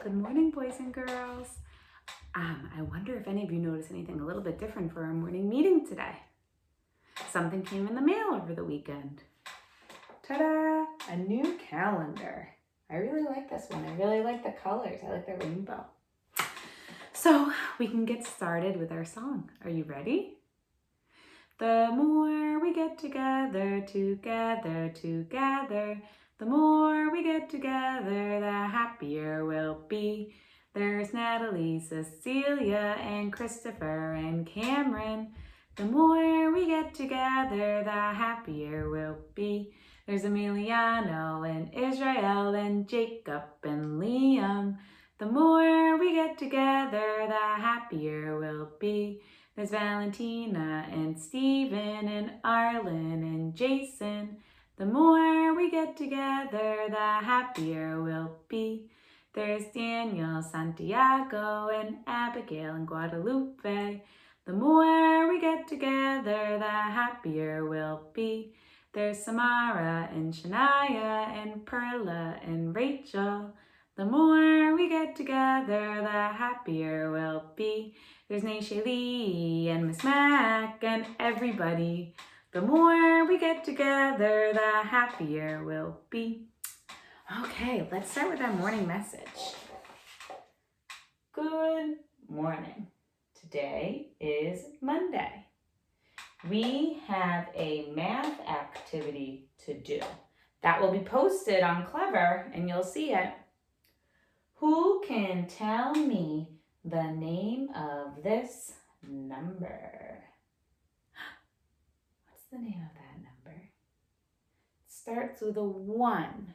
Good morning, boys and girls. I wonder if any of you noticed anything a little bit different for our morning meeting today. Something came in the mail over the weekend. Ta-da! A new calendar. I really like this one. I really like the colors. I like the rainbow. So we can get started with our song. Are you ready? The more we get together, the more we get together, the happier we'll be. There's Natalie, Cecilia, and Christopher, and Cameron. The more we get together, the happier we'll be. There's Emiliano, and Israel, and Jacob, and Liam. The more we get together, the happier we'll be. There's Valentina, and Stephen, and Arlen, and Jason. The more we get together, the happier we'll be. There's Daniel, Santiago, and Abigail, and Guadalupe. The more we get together, the happier we'll be. There's Samara, and Shania, and Perla, and Rachel. The more we get together, the happier we'll be. There's Naisha Lee, and Miss Mac, and everybody. The more we get together, the happier we'll be. Okay, let's start with our morning message. Good morning. Today is Monday. We have a math activity to do. That will be posted on Clever, and you'll see it. Who can tell me the name of this number? What's the name of that number? It starts with a 1.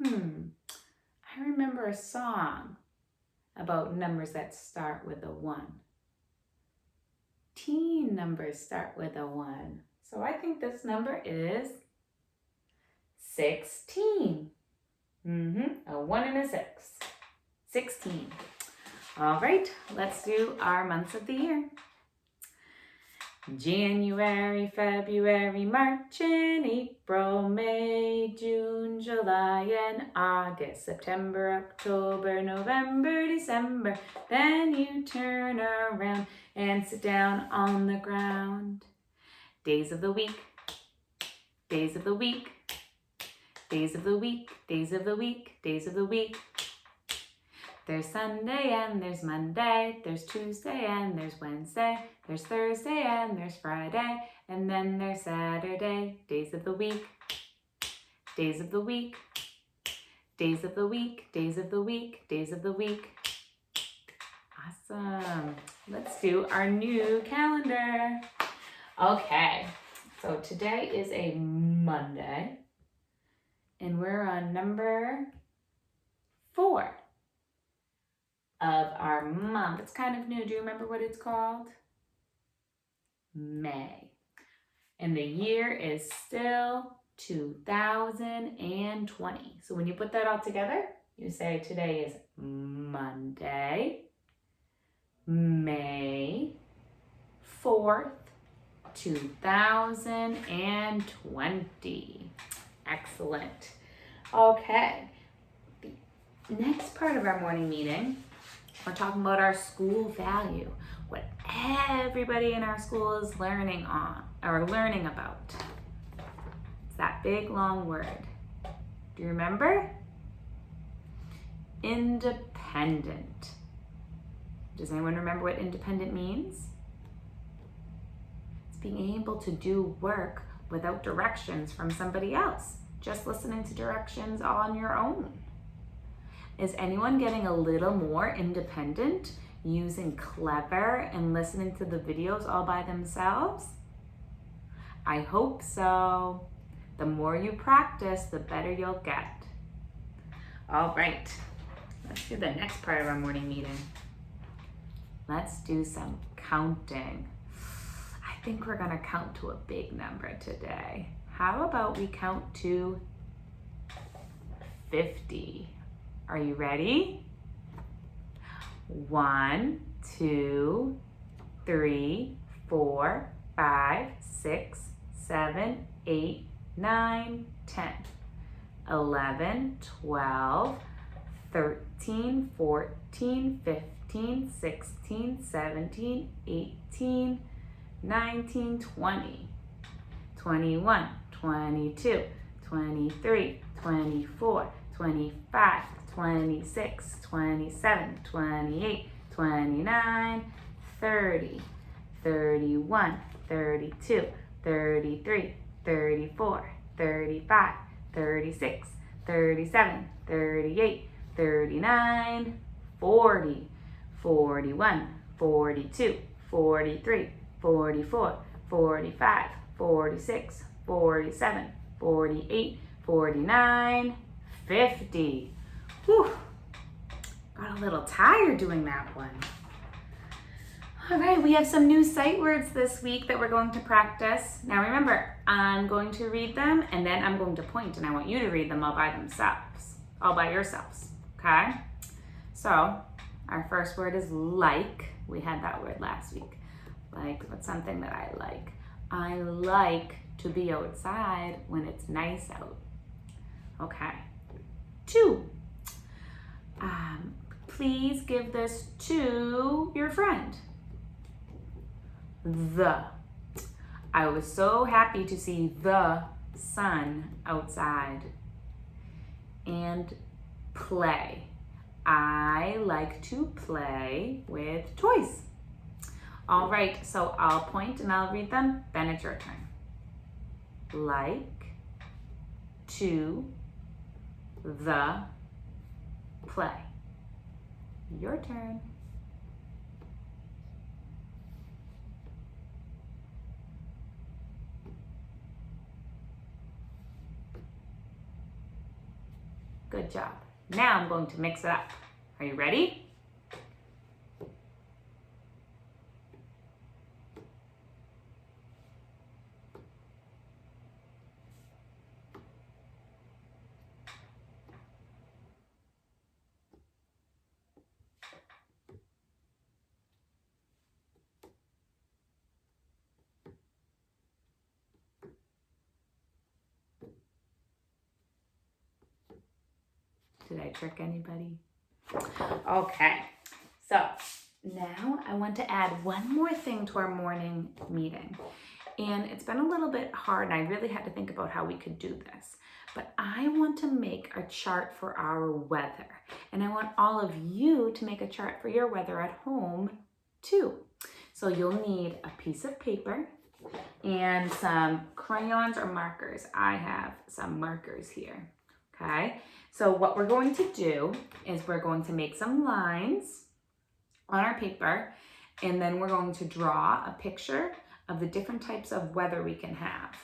I remember a song about numbers that start with a 1. Teen numbers start with a 1. So I think this number is 16. A 1 and a 6. 16. All right, let's do our months of the year. January, February, March, and April, May, June, July, and August, September, October, November, December. Then you turn around and sit down on the ground. Days of the week, days of the week, days of the week, days of the week, days of the week. There's Sunday and there's Monday, there's Tuesday and there's Wednesday, there's Thursday and there's Friday, and then there's Saturday. Days of the week, days of the week, days of the week, days of the week, days of the week. Awesome. Let's do our new calendar. Okay, so today is a Monday, and we're on number 4. Of our month. It's kind of new. Do you remember what it's called? May. And the year is still 2020. So when you put that all together, you say today is Monday, May 4th, 2020. Excellent. Okay. The next part of our morning meeting, we're talking about our school value, what everybody in our school is learning about. It's that big long word. Do you remember? Independent. Does anyone remember what independent means? It's being able to do work without directions from somebody else, just listening to directions on your own. Is anyone getting a little more independent using Clever and listening to the videos all by themselves? I hope so. The more you practice, the better you'll get. All right, let's do the next part of our morning meeting. Let's do some counting. I think we're gonna count to a big number today. How about we count to 50? Are you ready? 1, 2, 3, 4, 5, 6, 7, 8, 9, 10, 11, 12, 13, 14, 15, 16, 17, 18, 19, 20, 21, 22, 23, 24, 25, 26, 27, 28, 29, 30, 31, 32, 33, 34, 35, 36, 37, 38, 39, 40, 41, 42, 43, 44, 45, 46, 47, 48, 49, 50. Whew. Got a little tired doing that one. All right, we have some new sight words this week that we're going to practice. Now remember, I'm going to read them and then I'm going to point and I want you to read them all by yourselves, okay? So our first word is like. We had that word last week. Like, what's something that I like? I like to be outside when it's nice out. Okay. 2. Please give this to your friend. I was so happy to see the sun outside. And play. I like to play with toys. All right, so I'll point and I'll read them, then it's your turn. Like to the play. Your turn. Good job. Now I'm going to mix it up. Are you ready? Did I trick anybody? Okay, so now I want to add one more thing to our morning meeting. And it's been a little bit hard and I really had to think about how we could do this. But I want to make a chart for our weather. And I want all of you to make a chart for your weather at home too. So you'll need a piece of paper and some crayons or markers. I have some markers here, okay? So what we're going to do is we're going to make some lines on our paper and then we're going to draw a picture of the different types of weather we can have.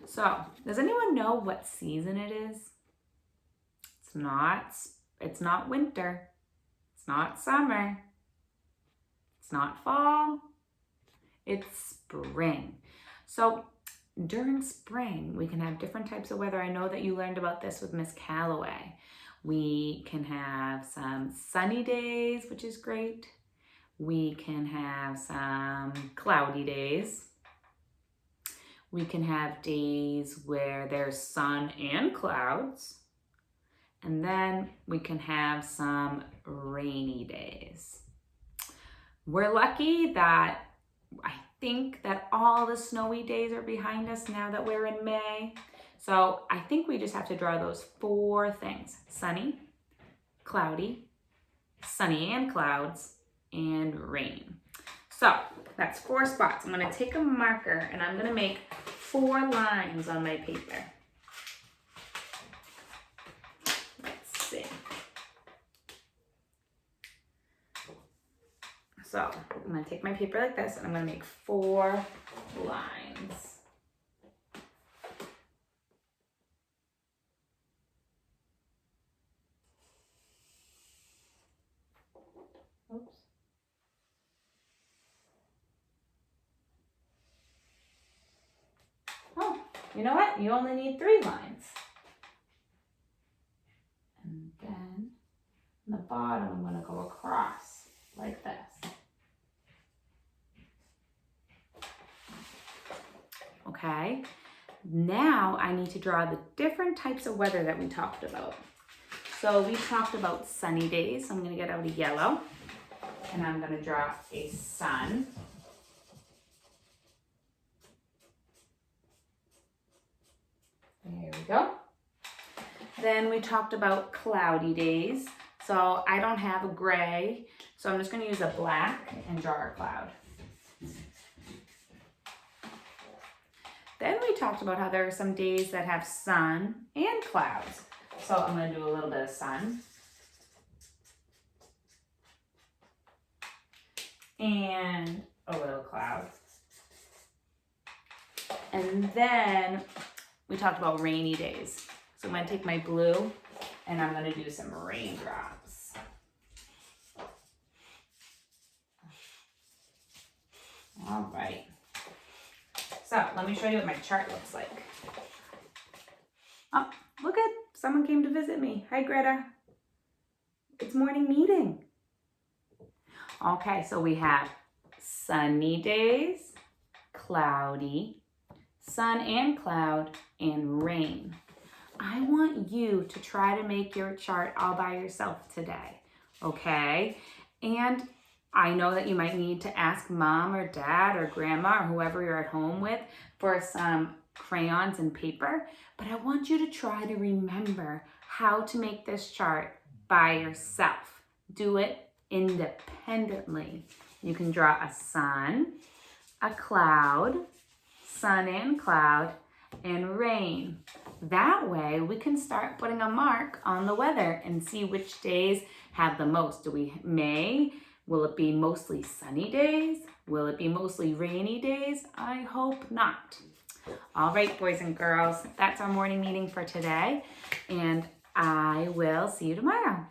So, does anyone know what season it is? It's not winter. It's not summer. It's not fall. It's spring. So, during spring, we can have different types of weather. I know that you learned about this with Miss Calloway. We can have some sunny days, which is great. We can have some cloudy days. We can have days where there's sun and clouds. And then we can have some rainy days. We're lucky that I think that all the snowy days are behind us now that we're in May. So I think we just have to draw those 4 things: sunny, cloudy, sunny and clouds, and rain. So that's 4 spots. I'm gonna take a marker and I'm gonna make 4 lines on my paper. Let's see. So I'm gonna take my paper like this and I'm gonna make 4 lines. Oops. Oh, you know what? You only need 3 lines. And then on the bottom, I'm gonna go across like this. Okay, now I need to draw the different types of weather that we talked about. So we talked about sunny days. So I'm gonna get out a yellow and I'm gonna draw a sun. There we go. Then we talked about cloudy days. So I don't have a gray, so I'm just gonna use a black and draw a cloud. Then we talked about how there are some days that have sun and clouds. So I'm gonna do a little bit of sun. And a little cloud. And then we talked about rainy days. So I'm gonna take my blue and I'm gonna do some raindrops. All right. So let me show you what my chart looks like. Oh, look at, someone came to visit me. Hi, Greta. It's morning meeting. Okay, so we have sunny days, cloudy, sun and cloud, and rain. I want you to try to make your chart all by yourself today, okay? And I know that you might need to ask mom or dad or grandma or whoever you're at home with for some crayons and paper, but I want you to try to remember how to make this chart by yourself. Do it independently. You can draw a sun, a cloud, sun and cloud, and rain. That way we can start putting a mark on the weather and see which days have the most. Will it be mostly sunny days? Will it be mostly rainy days? I hope not. All right, boys and girls, that's our morning meeting for today, and I will see you tomorrow.